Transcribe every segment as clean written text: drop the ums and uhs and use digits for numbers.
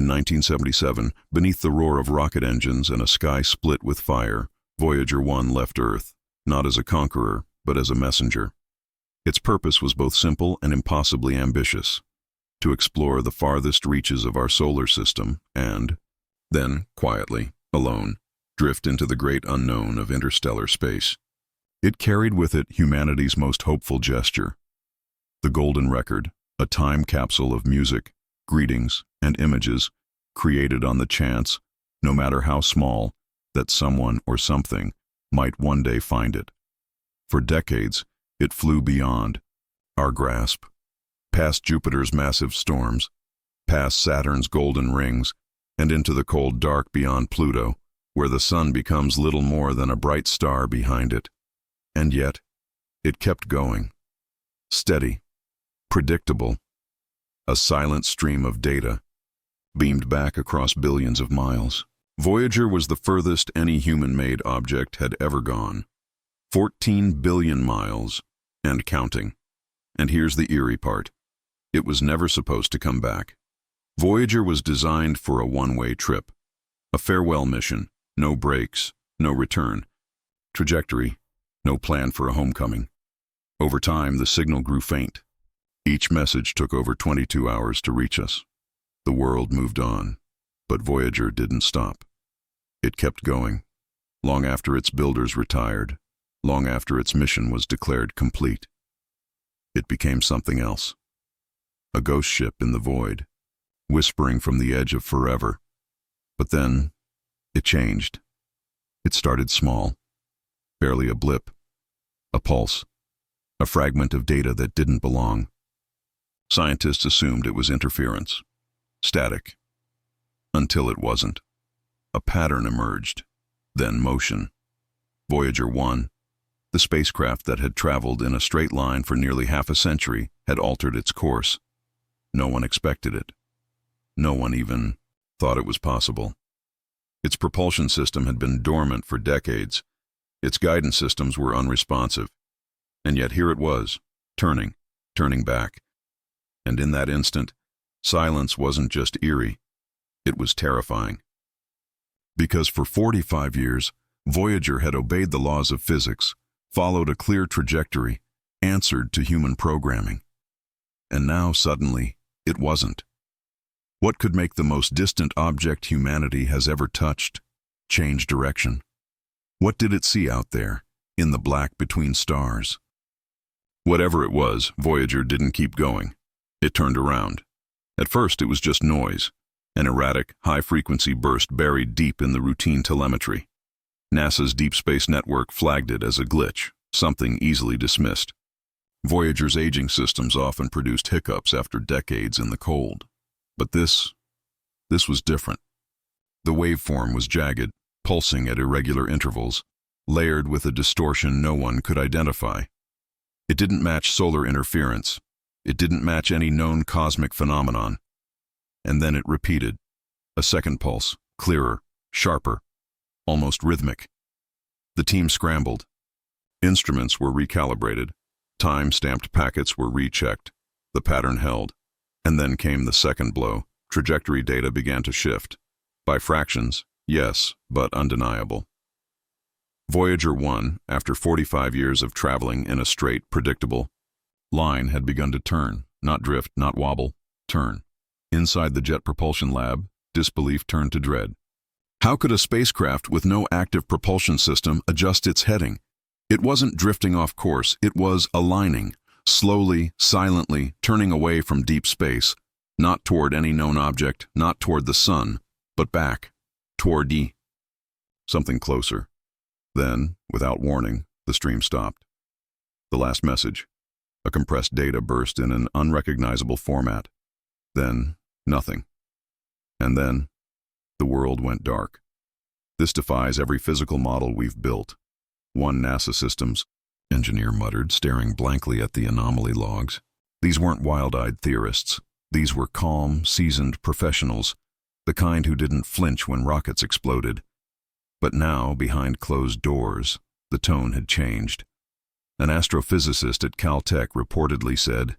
In 1977, beneath the roar of rocket engines and a sky split with fire, Voyager 1 left Earth, not as a conqueror, but as a messenger. Its purpose was both simple and impossibly ambitious: to explore the farthest reaches of our solar system and, then, quietly, alone, drift into the great unknown of interstellar space. It carried with it humanity's most hopeful gesture: the Golden Record, a time capsule of music, greetings, and images created on the chance, no matter how small, that someone or something might one day find it. For decades, it flew beyond our grasp, past Jupiter's massive storms, past Saturn's golden rings, and into the cold dark beyond Pluto, where the sun becomes little more than a bright star behind it. And yet, it kept going. Steady, predictable, a silent stream of data, beamed back across billions of miles. Voyager was the furthest any human-made object had ever gone. 14 billion miles, and counting. And here's the eerie part: it was never supposed to come back. Voyager was designed for a one-way trip, a farewell mission, no breaks, no return. Trajectory, no plan for a homecoming. Over time, the signal grew faint. Each message took over 22 hours to reach us. The world moved on, but Voyager didn't stop. It kept going, long after its builders retired, long after its mission was declared complete. It became something else. A ghost ship in the void, whispering from the edge of forever. But then, it changed. It started small, barely a blip, a pulse, a fragment of data that didn't belong. Scientists assumed it was interference, static, until it wasn't. A pattern emerged, then motion. Voyager 1, the spacecraft that had traveled in a straight line for nearly half a century, had altered its course. No one expected it. No one even thought it was possible. Its propulsion system had been dormant for decades. Its guidance systems were unresponsive. And yet here it was, turning back. And in that instant, silence wasn't just eerie, it was terrifying. Because for 45 years, Voyager had obeyed the laws of physics, followed a clear trajectory, answered to human programming. And now, suddenly, it wasn't. What could make the most distant object humanity has ever touched change direction? What did it see out there, in the black between stars? Whatever it was, Voyager didn't keep going. It turned around. At first, it was just noise, an erratic, high-frequency burst buried deep in the routine telemetry. NASA's Deep Space Network flagged it as a glitch, something easily dismissed. Voyager's aging systems often produced hiccups after decades in the cold. But this was different. The waveform was jagged, pulsing at irregular intervals, layered with a distortion no one could identify. It didn't match solar interference. It didn't match any known cosmic phenomenon. And then it repeated. A second pulse, clearer, sharper, almost rhythmic. The team scrambled. Instruments were recalibrated. Time-stamped packets were rechecked. The pattern held. And then came the second blow. Trajectory data began to shift. By fractions, yes, but undeniable. Voyager 1, after 45 years of traveling in a straight, predictable line, had begun to turn, not drift, not wobble, turn. Inside the Jet Propulsion Lab, disbelief turned to dread. How could a spacecraft with no active propulsion system adjust its heading? It wasn't drifting off course, it was aligning, slowly, silently, turning away from deep space, not toward any known object, not toward the sun, but back, toward something closer. Then, without warning, the stream stopped. The last message, a compressed data burst in an unrecognizable format. Then, nothing. And then, the world went dark. This defies every physical model we've built. One NASA Systems engineer muttered, staring blankly at the anomaly logs. These weren't wild-eyed theorists. These were calm, seasoned professionals, the kind who didn't flinch when rockets exploded. But now, behind closed doors, the tone had changed. An astrophysicist at Caltech reportedly said,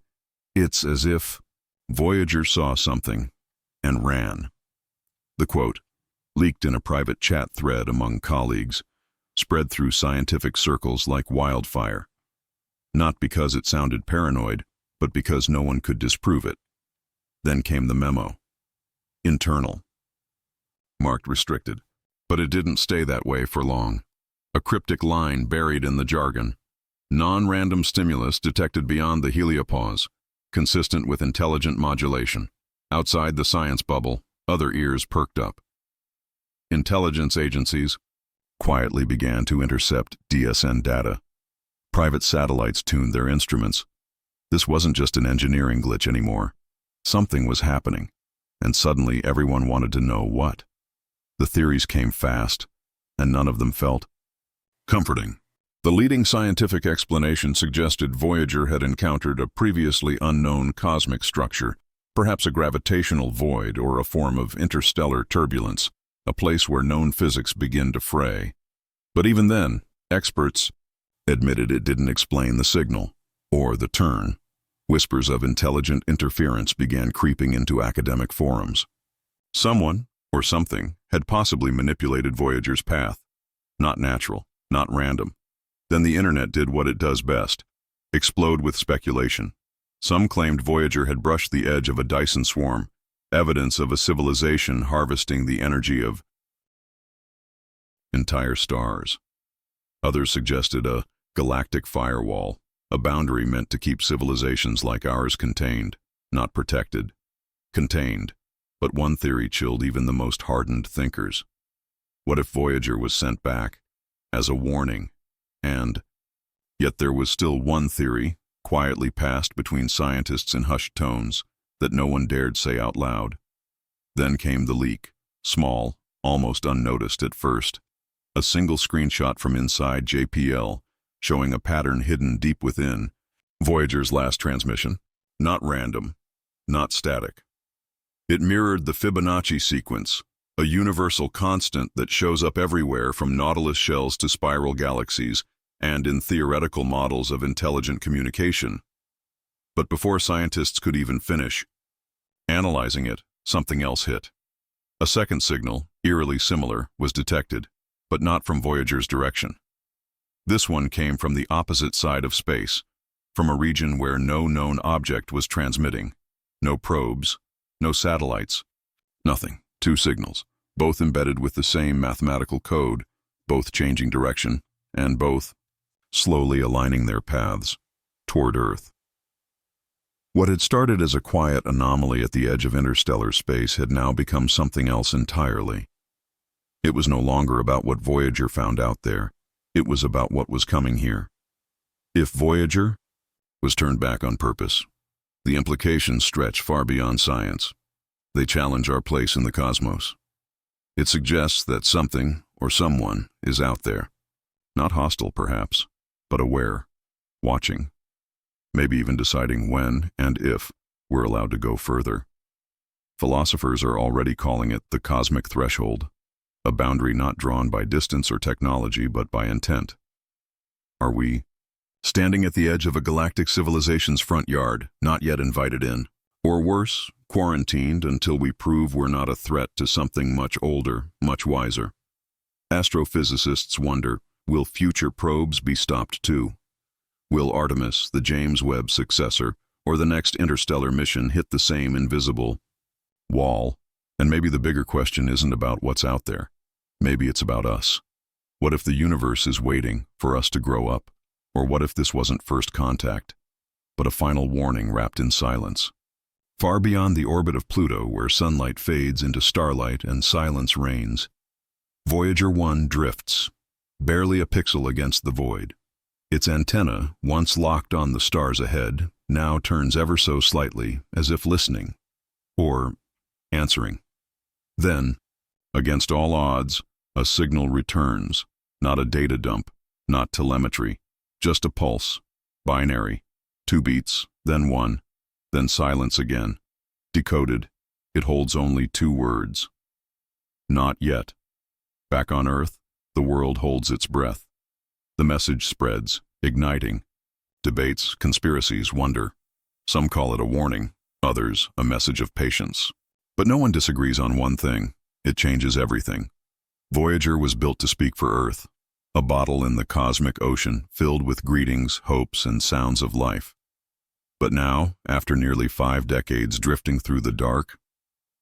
"It's as if Voyager saw something and ran." The quote, leaked in a private chat thread among colleagues, spread through scientific circles like wildfire. Not because it sounded paranoid, but because no one could disprove it. Then came the memo. Internal. Marked restricted. But it didn't stay that way for long. A cryptic line buried in the jargon. Non-random stimulus detected beyond the heliopause, consistent with intelligent modulation. Outside the science bubble, other ears perked up. Intelligence agencies quietly began to intercept DSN data. Private satellites tuned their instruments. This wasn't just an engineering glitch anymore. Something was happening, and suddenly everyone wanted to know what. The theories came fast, and none of them felt comforting. The leading scientific explanation suggested Voyager had encountered a previously unknown cosmic structure, perhaps a gravitational void or a form of interstellar turbulence, a place where known physics begin to fray. But even then, experts admitted it didn't explain the signal, or the turn. Whispers of intelligent interference began creeping into academic forums. Someone, or something, had possibly manipulated Voyager's path. Not natural, not random. Then the internet did what it does best, explode with speculation. Some claimed Voyager had brushed the edge of a Dyson swarm, evidence of a civilization harvesting the energy of entire stars. Others suggested a galactic firewall, a boundary meant to keep civilizations like ours contained, not protected. Contained. But one theory chilled even the most hardened thinkers. What if Voyager was sent back as a warning? And yet there was still one theory, quietly passed between scientists in hushed tones, that no one dared say out loud. Then came the leak, small, almost unnoticed at first. A single screenshot from inside JPL, showing a pattern hidden deep within Voyager's last transmission. Not random, not static. It mirrored the Fibonacci sequence, a universal constant that shows up everywhere from Nautilus shells to spiral galaxies and in theoretical models of intelligent communication. But before scientists could even finish analyzing it, something else hit. A second signal, eerily similar, was detected, but not from Voyager's direction. This one came from the opposite side of space, from a region where no known object was transmitting. No probes, no satellites, nothing. Two signals, both embedded with the same mathematical code, both changing direction, and both slowly aligning their paths toward Earth. What had started as a quiet anomaly at the edge of interstellar space had now become something else entirely. It was no longer about what Voyager found out there. It was about what was coming here. If Voyager was turned back on purpose, the implications stretch far beyond science. They challenge our place in the cosmos. It suggests that something or someone is out there. Not hostile, perhaps, but aware, watching, maybe even deciding when and if we're allowed to go further. Philosophers are already calling it the cosmic threshold, a boundary not drawn by distance or technology but by intent. Are we standing at the edge of a galactic civilization's front yard, not yet invited in? Or worse, quarantined until we prove we're not a threat to something much older, much wiser? Astrophysicists wonder, will future probes be stopped too? Will Artemis, the James Webb successor, or the next interstellar mission hit the same invisible wall? And maybe the bigger question isn't about what's out there. Maybe it's about us. What if the universe is waiting for us to grow up? Or what if this wasn't first contact, but a final warning wrapped in silence? Far beyond the orbit of Pluto, where sunlight fades into starlight and silence reigns, Voyager 1 drifts, barely a pixel against the void. Its antenna, once locked on the stars ahead, now turns ever so slightly, as if listening, or answering. Then, against all odds, a signal returns, not a data dump, not telemetry, just a pulse, binary, 2 beats, then 1, then silence again. Decoded, it holds only 2 words. Not yet. Back on Earth, the world holds its breath. The message spreads, igniting. Debates, conspiracies, wonder. Some call it a warning, others a message of patience. But no one disagrees on one thing. it changes everything. Voyager was built to speak for Earth, a bottle in the cosmic ocean filled with greetings, hopes, and sounds of life. But now, after nearly 5 decades drifting through the dark,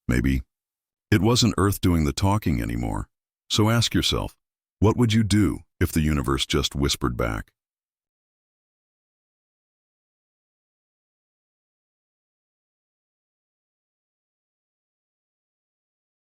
maybe it wasn't Earth doing the talking anymore. So ask yourself, what would you do if the universe just whispered back?